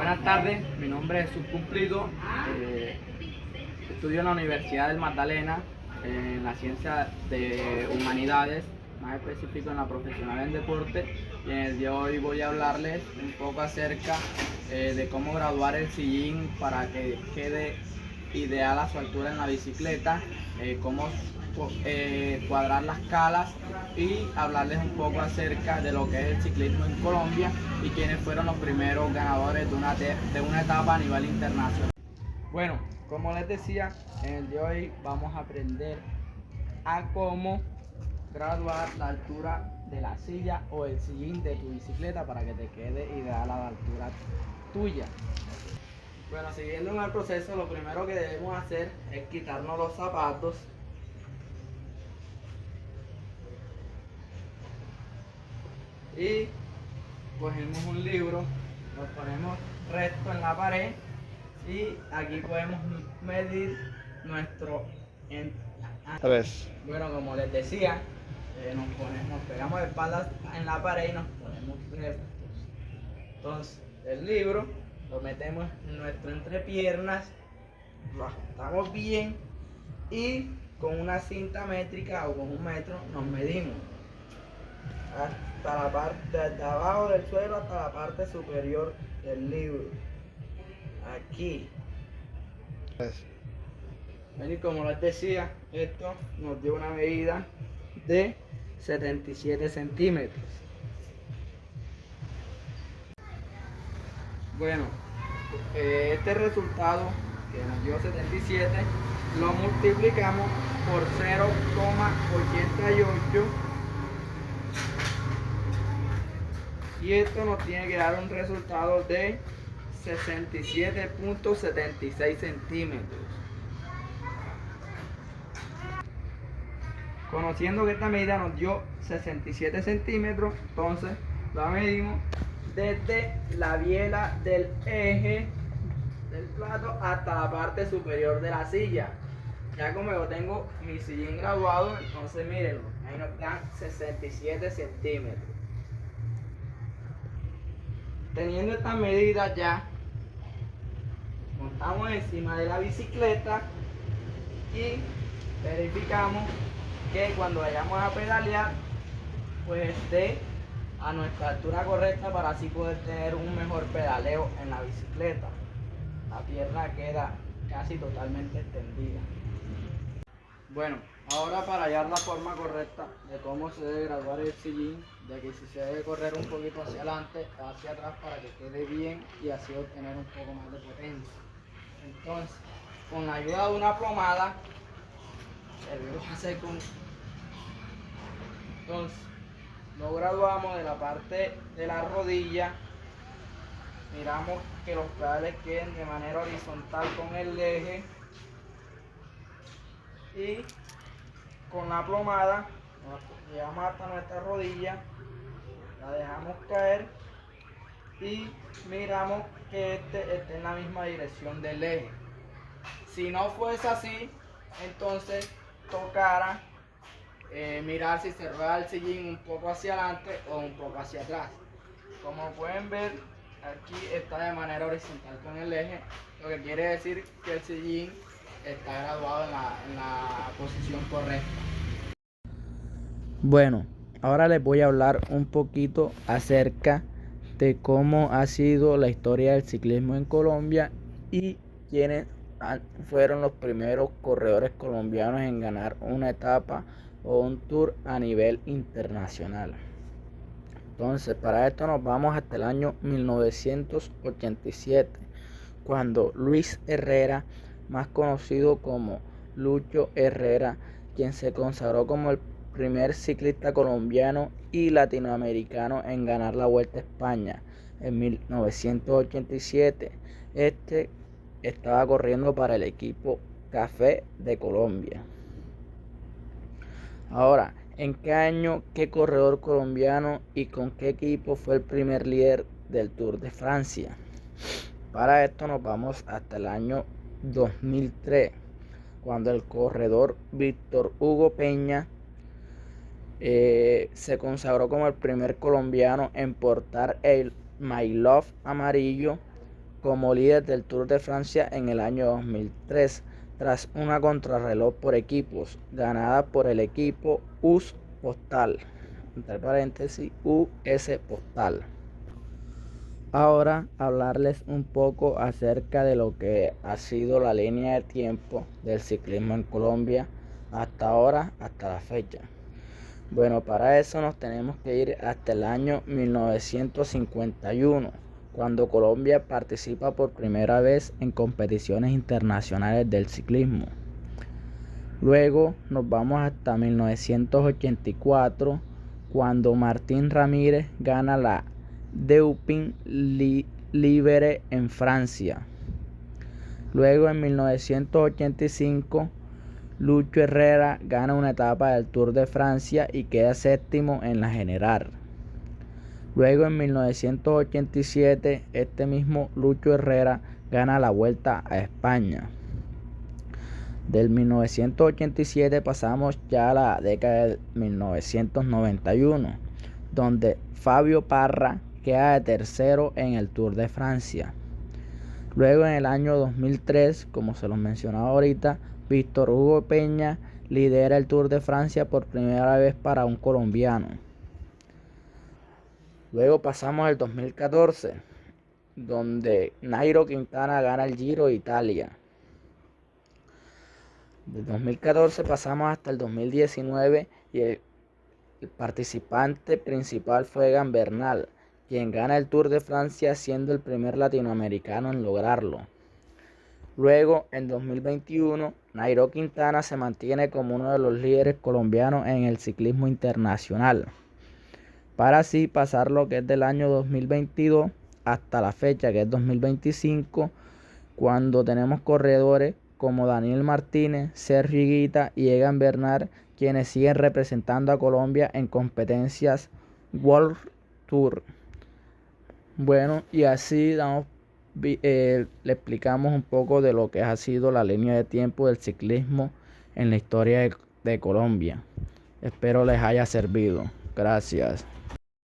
Buenas tardes, mi nombre es Jesús Cumplido, estudio en la Universidad del Magdalena en la ciencia de humanidades, más específico en la profesional en deporte, y en el día de hoy voy a hablarles un poco acerca de cómo graduar el sillín para que quede ideal a su altura en la bicicleta, cómo cuadrar las calas y hablarles un poco acerca de lo que es el ciclismo en Colombia y quiénes fueron los primeros ganadores de una etapa a nivel internacional. Bueno, como les decía, en el día de hoy vamos a aprender a cómo graduar la altura de la silla o el sillín de tu bicicleta para que te quede ideal a la altura tuya. Bueno, siguiendo en el proceso, lo primero que debemos hacer es quitarnos los zapatos. Y cogemos un libro, lo ponemos recto en la pared y aquí podemos medir nuestro... Bueno, como les decía, nos pegamos de espaldas en la pared y nos ponemos rectos. Entonces, el libro lo metemos en nuestro entrepiernas, lo ajustamos bien y con una cinta métrica o con un metro nos medimos hasta la parte de abajo del suelo hasta la parte superior del libro. Aquí. Y como les decía, esto nos dio una medida de 77 centímetros. Bueno, este resultado que nos dio 77 lo multiplicamos por 0,88 y esto nos tiene que dar un resultado de 67,76 centímetros. Conociendo que esta medida nos dio 67 centímetros, entonces la medimos desde la biela del eje del plato hasta la parte superior de la silla. Ya como yo tengo mi sillín graduado, entonces mírenlo, ahí nos dan 67 centímetros. Teniendo estas medidas ya, montamos encima de la bicicleta y verificamos que cuando vayamos a pedalear pues esté a nuestra altura correcta para así poder tener un mejor pedaleo en la bicicleta. La pierna queda casi totalmente extendida. Bueno, ahora para hallar la forma correcta de cómo se debe graduar el sillín, de que si se debe correr un poquito hacia adelante o hacia atrás para que quede bien y así obtener un poco más de potencia. Entonces, con la ayuda de una plomada, debemos hacer con... Entonces, lo graduamos de la parte de la rodilla, miramos que los pedales queden de manera horizontal con el eje y con la plomada nos llevamos hasta nuestra rodilla, la dejamos caer y miramos que este esté en la misma dirección del eje. Si no fuese así, entonces tocara mirar si se rueda el sillín un poco hacia adelante o un poco hacia atrás. Como pueden ver, aquí está de manera horizontal con el eje, lo que quiere decir que el sillín está graduado en la posición correcta. Bueno, ahora les voy a hablar un poquito acerca de cómo ha sido la historia del ciclismo en Colombia y quiénes fueron los primeros corredores colombianos en ganar una etapa o un tour a nivel internacional. Entonces, para esto nos vamos hasta el año 1987, cuando Luis Herrera, más conocido como Lucho Herrera, quien se consagró como el primer ciclista colombiano y latinoamericano en ganar la Vuelta a España en 1987. Este estaba corriendo para el equipo Café de Colombia. Ahora, ¿en qué año, qué corredor colombiano y con qué equipo fue el primer líder del Tour de Francia? Para esto nos vamos hasta el año 2003, cuando el corredor Víctor Hugo Peña se consagró como el primer colombiano en portar el My Love amarillo como líder del Tour de Francia en el año 2003, tras una contrarreloj por equipos, ganada por el equipo US Postal, entre paréntesis US Postal. Ahora hablarles un poco acerca de lo que ha sido la línea de tiempo del ciclismo en Colombia hasta ahora, hasta la fecha. Bueno, para eso nos tenemos que ir hasta el año 1951, cuando Colombia participa por primera vez en competiciones internacionales del ciclismo. Luego nos vamos hasta 1984, cuando Martín Ramírez gana la Dauphiné Libere en Francia. Luego en 1985, Lucho Herrera gana una etapa del Tour de Francia y queda séptimo en la general. Luego en 1987, este mismo Lucho Herrera gana la Vuelta a España. Del 1987 pasamos ya a la década de 1991, donde Fabio Parra queda de tercero en el Tour de Francia. Luego en el año 2003, como se los mencionaba ahorita, Víctor Hugo Peña lidera el Tour de Francia por primera vez para un colombiano. Luego pasamos al 2014, donde Nairo Quintana gana el Giro de Italia. Del 2014 pasamos hasta el 2019 y el participante principal fue Egan Bernal, quien gana el Tour de Francia siendo el primer latinoamericano en lograrlo. Luego, en 2021, Nairo Quintana se mantiene como uno de los líderes colombianos en el ciclismo internacional, para así pasar lo que es del año 2022 hasta la fecha, que es 2025, cuando tenemos corredores como Daniel Martínez, Sergio Higuita y Egan Bernal, quienes siguen representando a Colombia en competencias World Tour. Bueno, y así le explicamos un poco de lo que ha sido la línea de tiempo del ciclismo en la historia de Colombia. Espero les haya servido. Gracias.